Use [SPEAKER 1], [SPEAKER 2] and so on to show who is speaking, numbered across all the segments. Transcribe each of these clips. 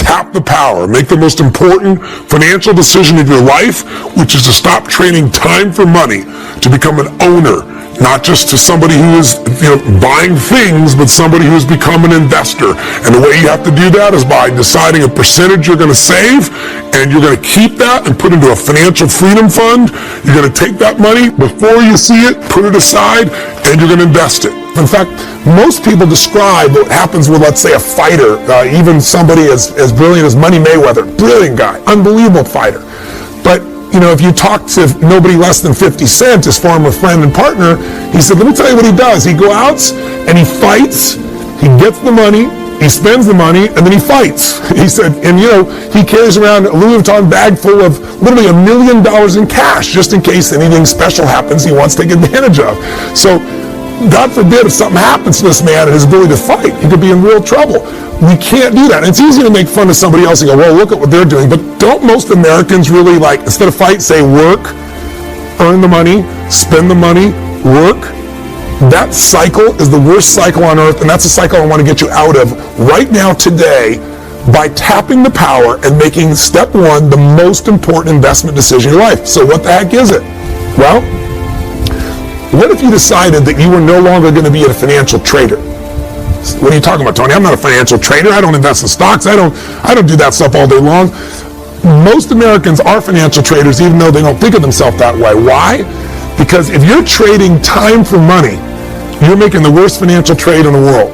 [SPEAKER 1] tap the power, make the most important financial decision of your life, which is to stop trading time for money, to become an owner, not just to somebody who is buying things, but somebody who's become an investor. And the way you have to do that is by deciding a percentage you're going to save, and you're going to keep that and put into a financial freedom fund. You're going to take that money before you see it, put it aside, and you're going to invest it. In fact, most people describe what happens with, let's say, a fighter, even somebody as brilliant as Money Mayweather, brilliant guy, unbelievable fighter. But if you talk to nobody less than 50 Cent, his former friend and partner, he said, let me tell you what he does. He goes out and he fights, he gets the money, he spends the money, and then he fights. He said, and he carries around a Louis Vuitton bag full of literally $1 million in cash, just in case anything special happens he wants to take advantage of. So, God forbid if something happens to this man and his ability to fight, he could be in real trouble. We can't do that. And it's easy to make fun of somebody else and go, well, look at what they're doing. But don't most Americans really, instead of fight, say work, earn the money, spend the money, work? That cycle is the worst cycle on earth, and that's a cycle I want to get you out of right now, today, by tapping the power and making step one the most important investment decision in your life. So what the heck is it? Well, what if you decided that you were no longer going to be a financial trader? What are you talking about, Tony? I'm not a financial trader. I don't invest in stocks. I don't do that stuff all day long. Most Americans are financial traders, even though they don't think of themselves that way. Why? Because if you're trading time for money, you're making the worst financial trade in the world.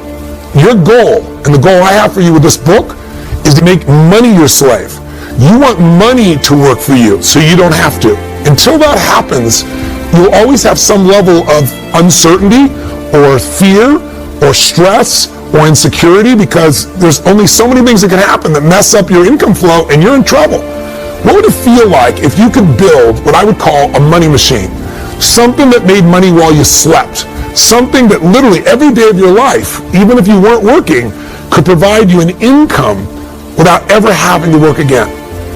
[SPEAKER 1] Your goal, and the goal I have for you with this book, is to make money your slave. You want money to work for you, so you don't have to. Until that happens, you'll always have some level of uncertainty or fear or stress or insecurity, because there's only so many things that can happen that mess up your income flow, and you're in trouble. What would it feel like if you could build what I would call a money machine? Something that made money while you slept. Something that literally every day of your life, even if you weren't working, could provide you an income without ever having to work again.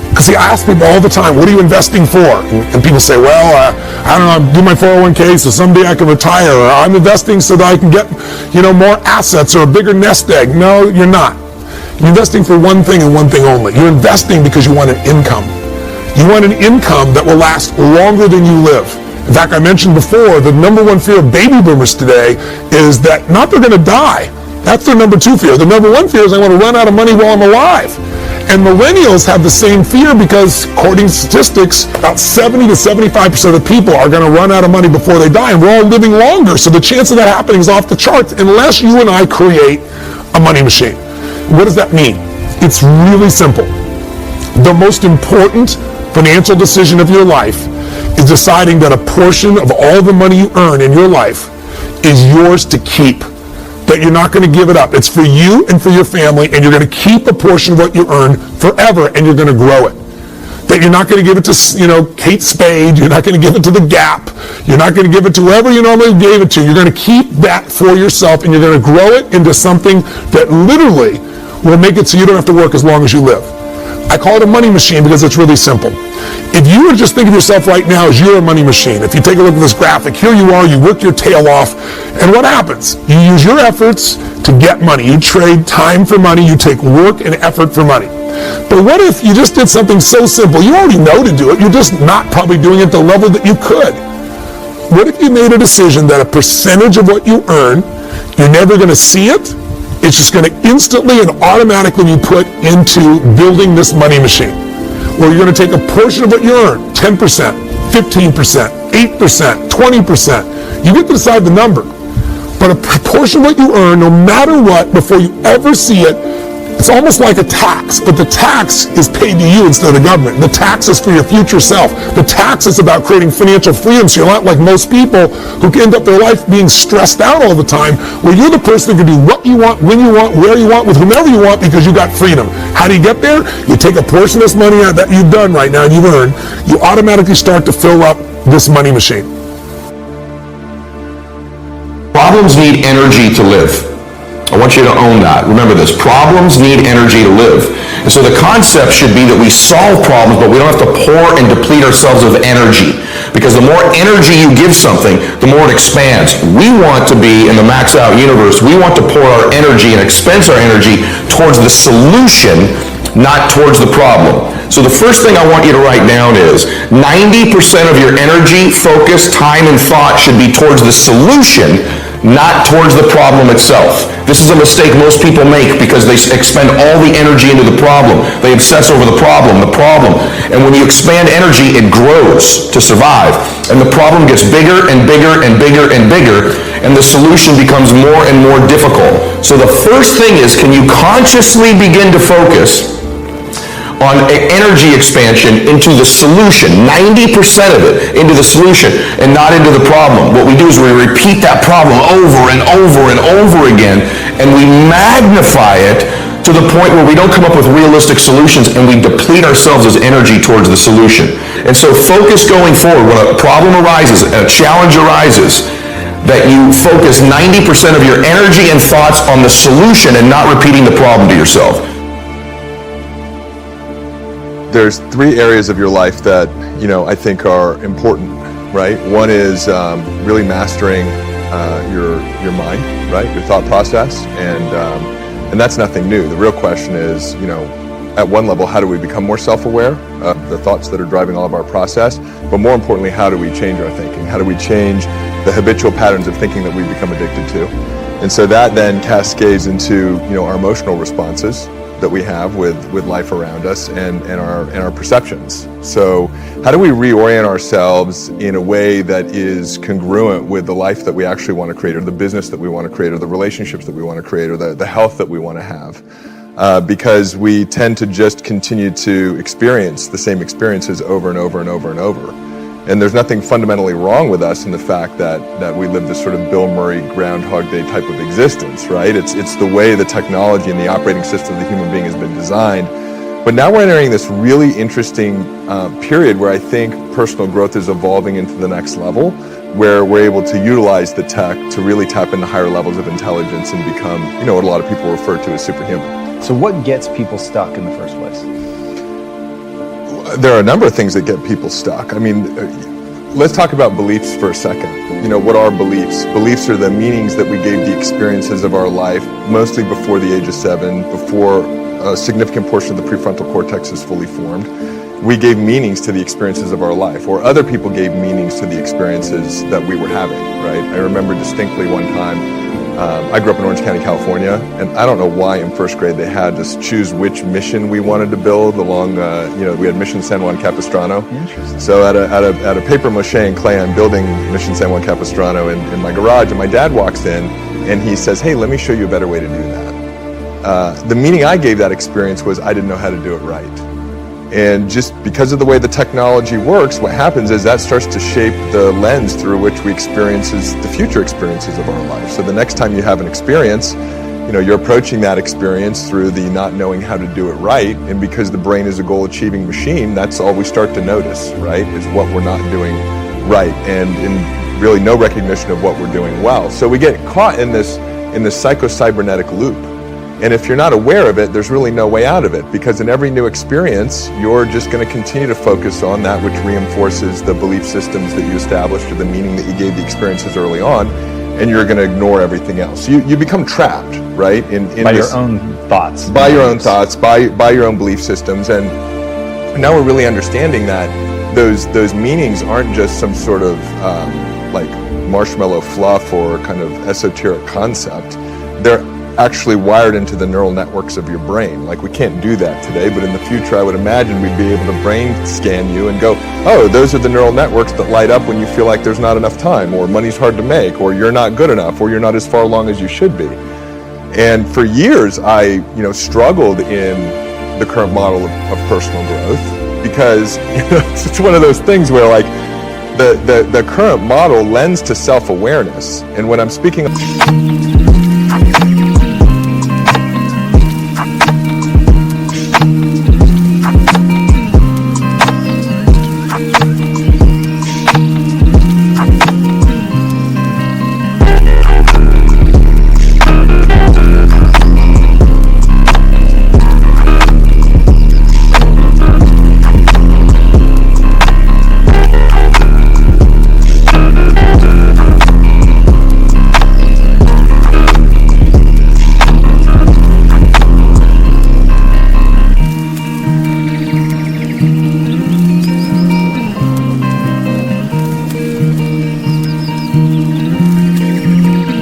[SPEAKER 1] Because I ask people all the time, what are you investing for? And people say, well, I don't know, I do my 401k so someday I can retire, or I'm investing so that I can get, more assets or a bigger nest egg. No, you're not. You're investing for one thing and one thing only. You're investing because you want an income. You want an income that will last longer than you live. In fact, I mentioned before, the number one fear of baby boomers today is that not they're going to die. That's their number two fear. The number one fear is I want to run out of money while I'm alive. And millennials have the same fear because, according to statistics, about 70 to 75% of the people are going to run out of money before they die, and we're all living longer. So the chance of that happening is off the charts unless you and I create a money machine. What does that mean? It's really simple. The most important financial decision of your life is deciding that a portion of all the money you earn in your life is yours to keep. That you're not going to give it up. It's for you and for your family, and you're going to keep a portion of what you earn forever, and you're going to grow it. That you're not going to give it to, Kate Spade. You're not going to give it to the Gap. You're not going to give it to whoever you normally gave it to. You're going to keep that for yourself, and you're going to grow it into something that literally will make it so you don't have to work as long as you live. I call it a money machine because it's really simple. If you were to just think of yourself right now as you're a money machine, if you take a look at this graphic, here you are, you work your tail off, and what happens? You use your efforts to get money. You trade time for money. You take work and effort for money. But what if you just did something so simple? You already know to do it. You're just not probably doing it at the level that you could. What if you made a decision that a percentage of what you earn, you're never going to see it? It's just going to instantly and automatically be put into building this money machine, where you're going to take a portion of what you earn, 10%, 15%, 8%, 20%. You get to decide the number. But a portion of what you earn, no matter what, before you ever see it, it's almost like a tax, but the tax is paid to you instead of the government. The tax is for your future self. The tax is about creating financial freedom, so you're not like most people who end up their life being stressed out all the time, where you're the person who can do what you want, when you want, where you want, with whomever you want, because you got freedom. How do you get there? You take a portion of this money that you've done right now and you've earned, you automatically start to fill up this money machine.
[SPEAKER 2] Problems need energy to live. I want you to own that. Remember this. Problems need energy to live. And so the concept should be that we solve problems, but we don't have to pour and deplete ourselves of energy. Because the more energy you give something, the more it expands. We want to be in the max out universe. We want to pour our energy and expense our energy towards the solution, not towards the problem. So the first thing I want you to write down is 90% of your energy, focus, time, and thought should be towards the solution, not towards the problem itself. This is a mistake most people make because they expend all the energy into the problem. They obsess over the problem. And when you expand energy, it grows to survive. And the problem gets bigger and bigger and bigger and bigger, and the solution becomes more and more difficult. So the first thing is, can you consciously begin to focus on energy expansion into the solution, 90% of it into the solution and not into the problem. What we do is we repeat that problem over and over and over again, and we magnify it to the point where we don't come up with realistic solutions, and we deplete ourselves as energy towards the solution. And so focus going forward. When a problem arises, a challenge arises, that you focus 90% of your energy and thoughts on the solution and not repeating the problem to yourself.
[SPEAKER 3] There's three areas of your life that, I think are important, right? One is really mastering your mind, right? Your thought process, and that's nothing new. The real question is, at one level, how do we become more self-aware of the thoughts that are driving all of our process? But more importantly, how do we change our thinking? How do we change the habitual patterns of thinking that we become addicted to? And so that then cascades into, our emotional responses that we have with life around us and our perceptions. So how do we reorient ourselves in a way that is congruent with the life that we actually want to create, or the business that we want to create, or the relationships that we want to create, or the health that we want to have? Because we tend to just continue to experience the same experiences over and over and over and over. And there's nothing fundamentally wrong with us in the fact that we live this sort of Bill Murray Groundhog Day type of existence, right? It's the way the technology and the operating system of the human being has been designed. But now we're entering this really interesting period where I think personal growth is evolving into the next level, where we're able to utilize the tech to really tap into higher levels of intelligence and become, what a lot of people refer to as superhuman.
[SPEAKER 4] So what gets people stuck in the first place?
[SPEAKER 3] There are a number of things that get people stuck. I mean, let's talk about beliefs for a second. What are beliefs? Beliefs are the meanings that we gave the experiences of our life, mostly before the age of 7, before a significant portion of the prefrontal cortex is fully formed. We gave meanings to the experiences of our life, or other people gave meanings to the experiences that we were having, right? I remember distinctly one time, I grew up in Orange County, California, and I don't know why in first grade they had us choose which mission we wanted to build along, we had Mission San Juan Capistrano.
[SPEAKER 4] Interesting. So
[SPEAKER 3] at a paper mache and clay, I'm building Mission San Juan Capistrano in my garage, and my dad walks in and he says, "Hey, let me show you a better way to do that." The meaning I gave that experience was I didn't know how to do it right. And just because of the way the technology works, what happens is that starts to shape the lens through which we experience the future experiences of our life. So the next time you have an experience, you're approaching that experience through the not knowing how to do it right. And because the brain is a goal-achieving machine, that's all we start to notice, right? Is what we're not doing right, and really no recognition of what we're doing well. So we get caught in this psycho-cybernetic loop. And if you're not aware of it, there's really no way out of it, because in every new experience, you're just going to continue to focus on that which reinforces the belief systems that you established or the meaning that you gave the experiences early on, and you're going to ignore everything else. You become trapped, right?
[SPEAKER 4] By your own thoughts.
[SPEAKER 3] By your own thoughts, by your own belief systems. And now we're really understanding that those meanings aren't just some sort of like marshmallow fluff or kind of esoteric concept. They're actually wired into the neural networks of your brain. Like, we can't do that today, but in the future I would imagine we'd be able to brain scan you and go, oh, those are the neural networks that light up when you feel like there's not enough time, or money's hard to make, or you're not good enough, or you're not as far along as you should be. And for years I struggled in the current model of personal growth, because it's one of those things where, like, the current model lends to self-awareness. And when I'm speaking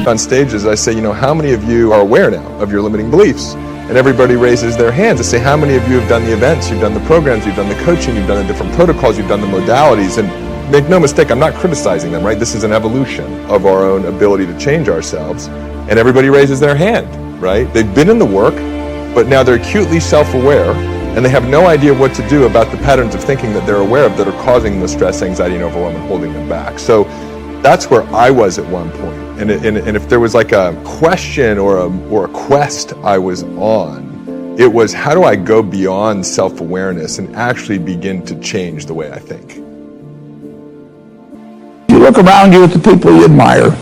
[SPEAKER 3] On stages, I say, how many of you are aware now of your limiting beliefs? And everybody raises their hands. I say, how many of you have done the events, you've done the programs, you've done the coaching, you've done the different protocols, you've done the modalities? And make no mistake, I'm not criticizing them, right? This is an evolution of our own ability to change ourselves. And everybody raises their hand, right? They've been in the work, but now they're acutely self-aware, and they have no idea what to do about the patterns of thinking that they're aware of that are causing the stress, anxiety, and overwhelm and holding them back. So that's where I was at one point. And if there was like a question or a quest I was on, it was, how do I go beyond self-awareness and actually begin to change the way I think?
[SPEAKER 5] You look around you at the people you admire,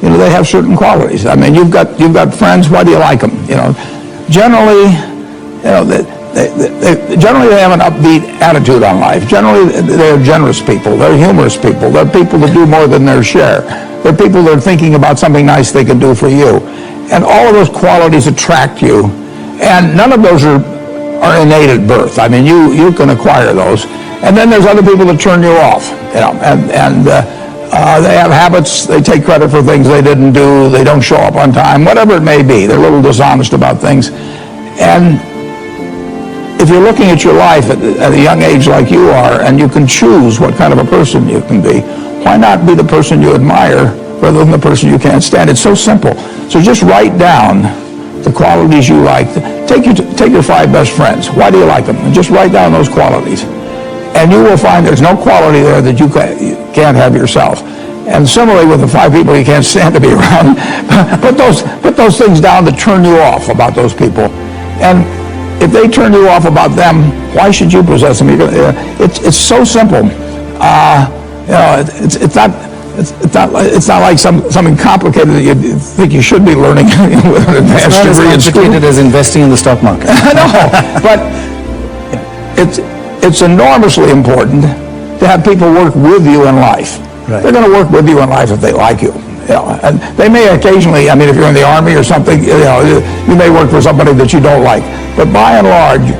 [SPEAKER 5] they have certain qualities. I mean, you've got friends, why do you like them? Generally, generally they have an upbeat attitude on life. Generally, they're generous people, they're humorous people, they're people that do more than their share. They're people that are thinking about something nice they can do for you. And all of those qualities attract you. And none of those are innate at birth. I mean, you can acquire those. And then there's other people that turn you off, and they have habits, they take credit for things they didn't do, they don't show up on time, whatever it may be. They're a little dishonest about things. And if you're looking at your life at a young age like you are, and you can choose what kind of a person you can be, why not be the person you admire rather than the person you can't stand? It's so simple. So just write down the qualities you like. Take your 5 best friends. Why do you like them? And just write down those qualities. And you will find there's no quality there that you can't have yourself. And similarly with the 5 people you can't stand to be around, put those things down that turn you off about those people. And if they turn you off about them, why should you possess them? It's so simple. It's not like something complicated that you think you should be learning with an advanced degree in school.
[SPEAKER 4] It's not as complicated as investing in the stock market.
[SPEAKER 5] No, but it's enormously important to have people work with you in life.
[SPEAKER 4] Right.
[SPEAKER 5] They're going to work with you in life if they like you. And they may occasionally, if you're in the Army or something, you may work for somebody that you don't like. But by and large,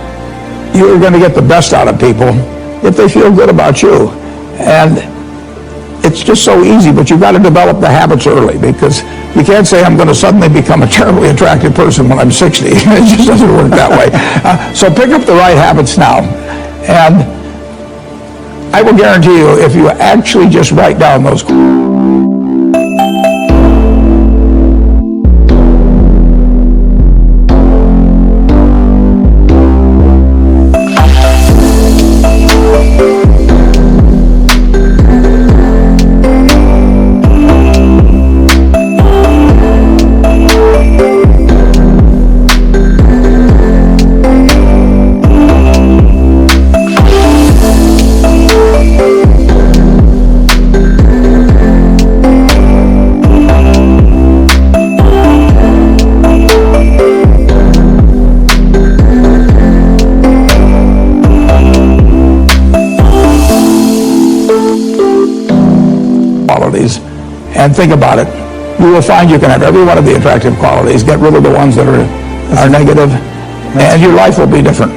[SPEAKER 5] you're going to get the best out of people if they feel good about you. And it's just so easy, but you've got to develop the habits early, because you can't say, I'm going to suddenly become a terribly attractive person when I'm 60. It just doesn't work that way. So pick up the right habits now. And I will guarantee you, if you actually just write down those qualities and think about it, you will find you can have every one of the attractive qualities, get rid of the ones that are negative, and your life will be different.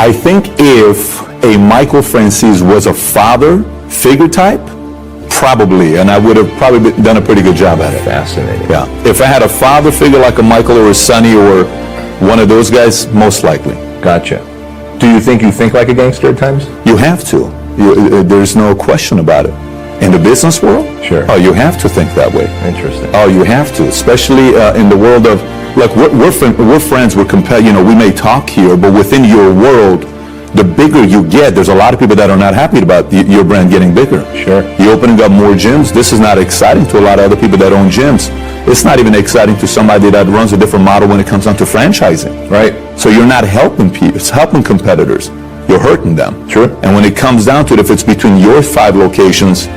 [SPEAKER 6] I think if a Michael Francis was a father figure type, probably, and I would have probably done a pretty good job at it.
[SPEAKER 2] Fascinating.
[SPEAKER 6] Yeah. If I had a father figure like a Michael or a Sonny or one of those guys, most likely.
[SPEAKER 2] Gotcha. Do you think like a gangster at times?
[SPEAKER 6] You have to. There's no question about it. In the business world?
[SPEAKER 2] Sure.
[SPEAKER 6] Oh, you have to think that way.
[SPEAKER 2] Interesting.
[SPEAKER 6] Oh, you have to, especially in the world of, like, we're friends, we may talk here, but within your world, the bigger you get, there's a lot of people that are not happy about your brand getting bigger.
[SPEAKER 2] Sure.
[SPEAKER 6] You're opening up more gyms. This is not exciting to a lot of other people that own gyms. It's not even exciting to somebody that runs a different model when it comes down to franchising.
[SPEAKER 2] Right.
[SPEAKER 6] So you're not helping people, it's helping competitors. You're hurting them.
[SPEAKER 2] Sure.
[SPEAKER 6] And when it comes down to it, if it's between your 5 locations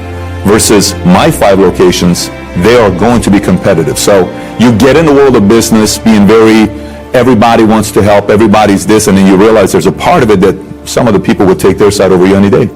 [SPEAKER 6] versus my 5 locations, they are going to be competitive. So you get in the world of business being everybody wants to help, everybody's this, and then you realize there's a part of it that some of the people would take their side over you any day.